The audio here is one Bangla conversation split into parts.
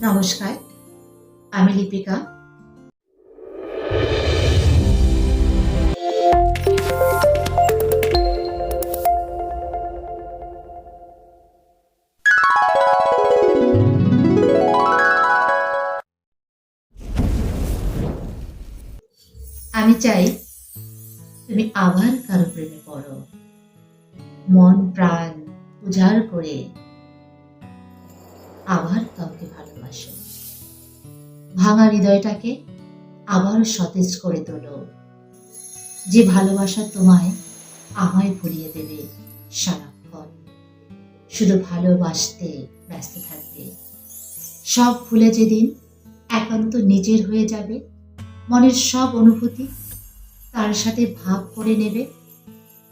নমস্কার, আমি লিপিকা। আমি চাই তুমি আবার কারো প্রেমে পড়ো, মন প্রাণ উজাড় করে আবার কাউকে ভালোবাসো। ভাঙা হৃদয়টাকে আবার সতেজ করে তোলো, যে ভালোবাসা তোমায় আমায় ভুলিয়ে দেবে সারাক্ষণ। শুধু ভালোবাসতে ব্যস্ত থাকবে, সব ভুলে যেদিন একান্ত নিজের হয়ে যাবে, মনের সব অনুভূতি তার সাথে ভাগ করে নেবে।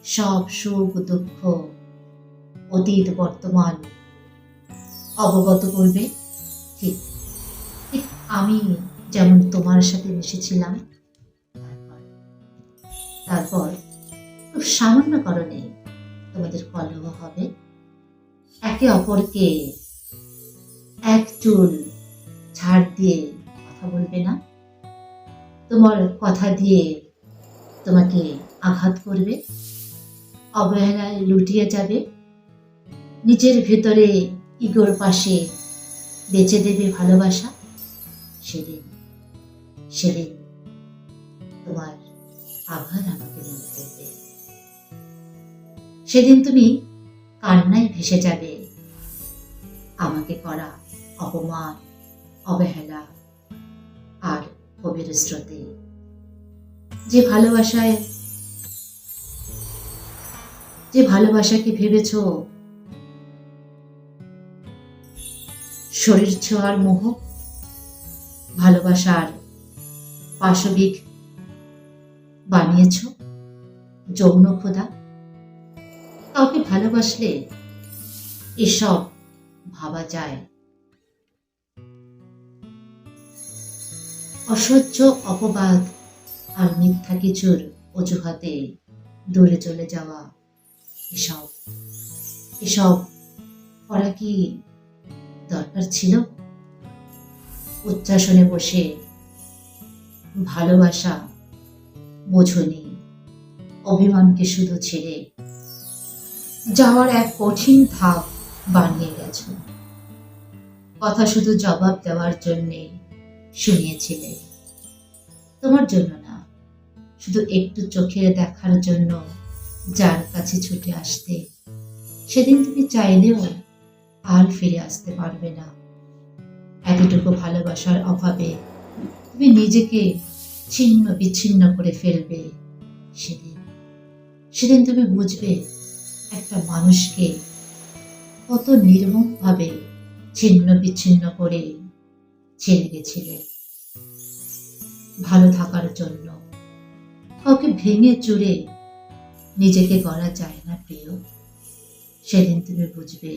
সব সুখ দুঃখ অতীত বর্তমান অবগত করবে। ঠিক ঠিক আমি যেমন তোমার সাথে মিশেছিলাম। তারপর তারপর খুব সামান্য কারণে তোমাদের কলহ হবে, একে অপরকে এক চুল ছাড় দিয়ে কথা বলবে না। তোমার কথা দিয়ে তোমাকে আঘাত করবে, অবহেলায় লুটিয়ে যাবে, নিজের ভেতরে ইগোর পাশে বেচে দেবে ভালোবাসা। সেদিন সেদিন তোমার আবার আমাকে মনে পড়বে। সেদিন তুমি কান্নায় ভেসে যাবে আমাকে করা অপমান, অবহেলা আর ক্ষোভের স্রোতে। যে ভালোবাসাকে ভেবেছ শরীর ছোঁয়ার মোহ, ভালোবাসার পাশবিক বানিয়েছ যৌন ক্ষুধা। কাউকে ভালোবাসলে এসব ভাবা যায়। অসহ্য অপবাদ আর মিথ্যা কিছুর অজুহাতে দূরে চলে যাওয়া, এসব এসব করা কি দরকার ছিল? উচ্চাসনে বসে ভালোবাসা বোঝনি, অভিমানকে শুধু ছেড়ে যাওয়ার এক কঠিন ধাপ বানিয়ে গেছ। কথা শুধু জবাব দেওয়ার জন্যে শুনিয়েছিলে, তোমার জন্য না, শুধু একটু চোখের দেখার জন্য যার কাছে ছুটে আসতে। সেদিন তুমি চাইলেও আর ফিরে আসতে পারবে না। এতটুকু ভালোবাসার অভাবে তুমি নিজেকে ছিন্ন বিচ্ছিন্ন করে ফেলবে। সেদিন সেদিন তুমি বুঝবে একটা মানুষকে কত নির্মমভাবে ছিন্ন বিচ্ছিন্ন করে ছেড়ে গেছিলে ভালো থাকার জন্য। কাউকে ভেঙে চুরে নিজেকে গড়া যায় না প্রিয়। সেদিন তুমি বুঝবে,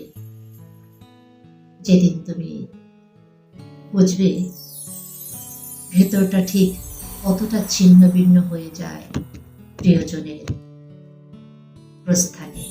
যেদিন তুমি বুঝবে ভেতরটা ঠিক কতটা ছিন্ন ভিন্ন হয়ে যায় প্রিয়জনের প্রস্থানে।